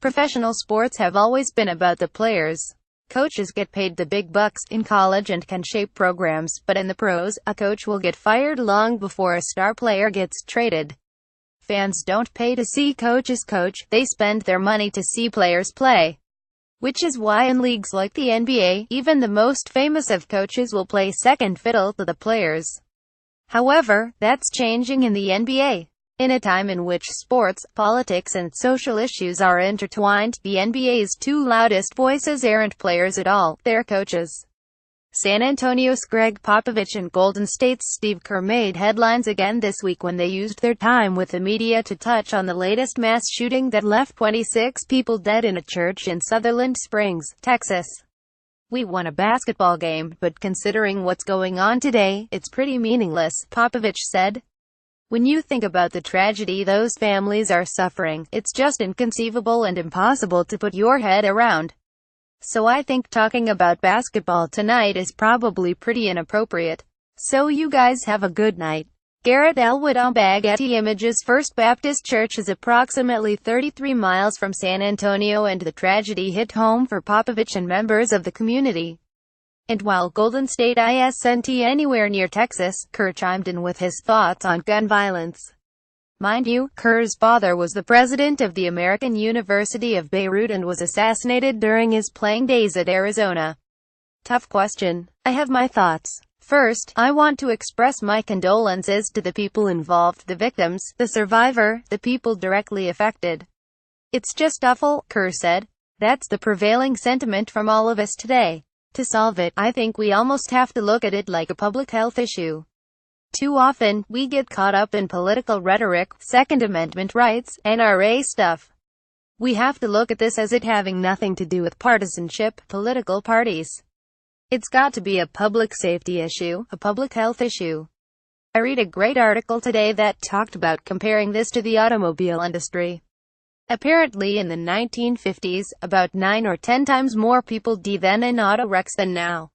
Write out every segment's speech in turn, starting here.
Professional sports have always been about the players. Coaches get paid the big bucks in college and can shape programs, but in the pros, a coach will get fired long before a star player gets traded. Fans don't pay to see coaches coach, they spend their money to see players play. Which is why in leagues like the NBA, even the most famous of coaches will play second fiddle to the players. However, that's changing in the NBA. In a time in which sports, politics and social issues are intertwined, the NBA's two loudest voices aren't players at all, they're coaches. San Antonio's Gregg Popovich and Golden State's Steve Kerr made headlines again this week when they used their time with the media to touch on the latest mass shooting that left 26 people dead in a church in Sutherland Springs, Texas. "We won a basketball game, but considering what's going on today, it's pretty meaningless," Popovich said. "When you think about the tragedy those families are suffering, it's just inconceivable and impossible to put your head around. So I think talking about basketball tonight is probably pretty inappropriate. So you guys have a good night." Garrett Elwood Getty Images First Baptist Church is approximately 33 miles from San Antonio, and the tragedy hit home for Popovich and members of the community. And while Golden State isn't anywhere near Texas, Kerr chimed in with his thoughts on gun violence. Mind you, Kerr's father was the president of the American University of Beirut and was assassinated during his playing days at Arizona. Tough question. I have my thoughts. First, I want to express my condolences to the people involved, the victims, the survivor, the people directly affected. It's just awful, Kerr said. That's the prevailing sentiment from all of us today. To solve it, I think we almost have to look at it like a public health issue. Too often, we get caught up in political rhetoric, Second Amendment rights, NRA stuff. We have to look at this as it having nothing to do with partisanship, political parties. It's got to be a public safety issue, a public health issue. I read a great article today that talked about comparing this to the automobile industry. Apparently in the 1950s, about 9 or 10 times more people died then in auto wrecks than now.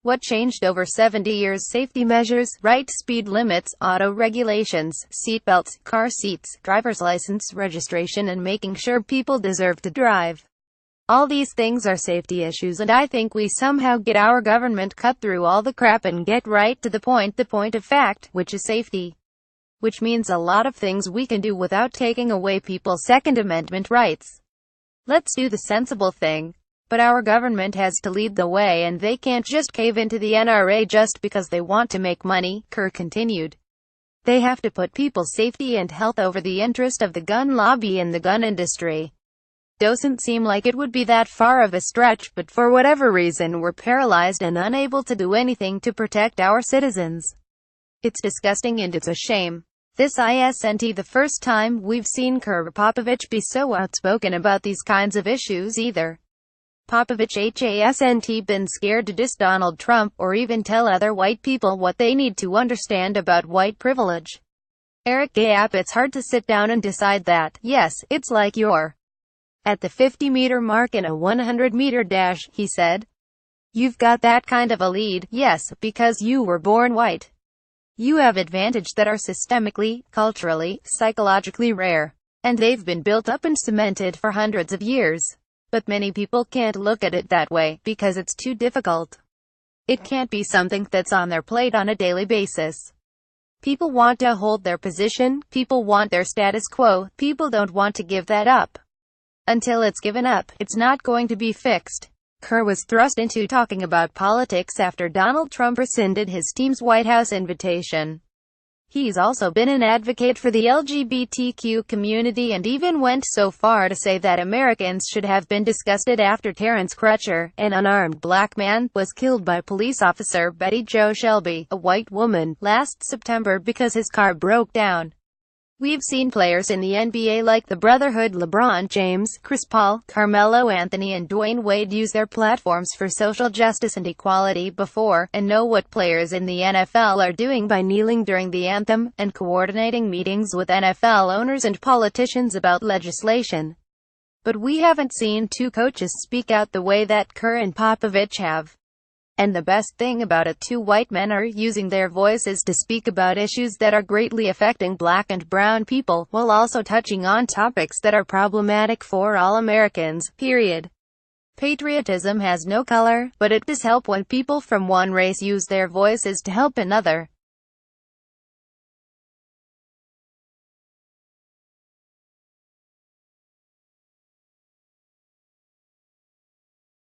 What changed over 70 years? Safety measures, right speed limits, auto regulations, seatbelts, car seats, driver's license, registration, and making sure people deserve to drive. All these things are safety issues, and I think we somehow get our government cut through all the crap and get right to the point of fact, which is safety. Which means a lot of things we can do without taking away people's Second Amendment rights. Let's do the sensible thing. But our government has to lead the way, and they can't just cave into the NRA just because they want to make money, Kerr continued. They have to put people's safety and health over the interest of the gun lobby and the gun industry. Doesn't seem like it would be that far of a stretch, but for whatever reason we're paralyzed and unable to do anything to protect our citizens. It's disgusting and it's a shame. This isn't the first time we've seen Kerr Popovich be so outspoken about these kinds of issues either. Popovich hasn't been scared to diss Donald Trump, or even tell other white people what they need to understand about white privilege. Eric Gap, it's hard to sit down and decide that. Yes, it's like you're at the 50-meter mark in a 100-meter dash, he said. You've got that kind of a lead, yes, because you were born white. You have advantages that are systemically, culturally, psychologically rare. And they've been built up and cemented for hundreds of years. But many people can't look at it that way, because it's too difficult. It can't be something that's on their plate on a daily basis. People want to hold their position, people want their status quo, people don't want to give that up. Until it's given up, it's not going to be fixed. Kerr was thrust into talking about politics after Donald Trump rescinded his team's White House invitation. He's also been an advocate for the LGBTQ community and even went so far to say that Americans should have been disgusted after Terrence Crutcher, an unarmed black man, was killed by police officer Betty Jo Shelby, a white woman, last September because his car broke down. We've seen players in the NBA like the Brotherhood, LeBron James, Chris Paul, Carmelo Anthony and Dwayne Wade use their platforms for social justice and equality before, and know what players in the NFL are doing by kneeling during the anthem, and coordinating meetings with NFL owners and politicians about legislation. But we haven't seen two coaches speak out the way that Kerr and Popovich have. And the best thing about it, two white men are using their voices to speak about issues that are greatly affecting black and brown people, while also touching on topics that are problematic for all Americans, period. Patriotism has no color, but it does help when people from one race use their voices to help another.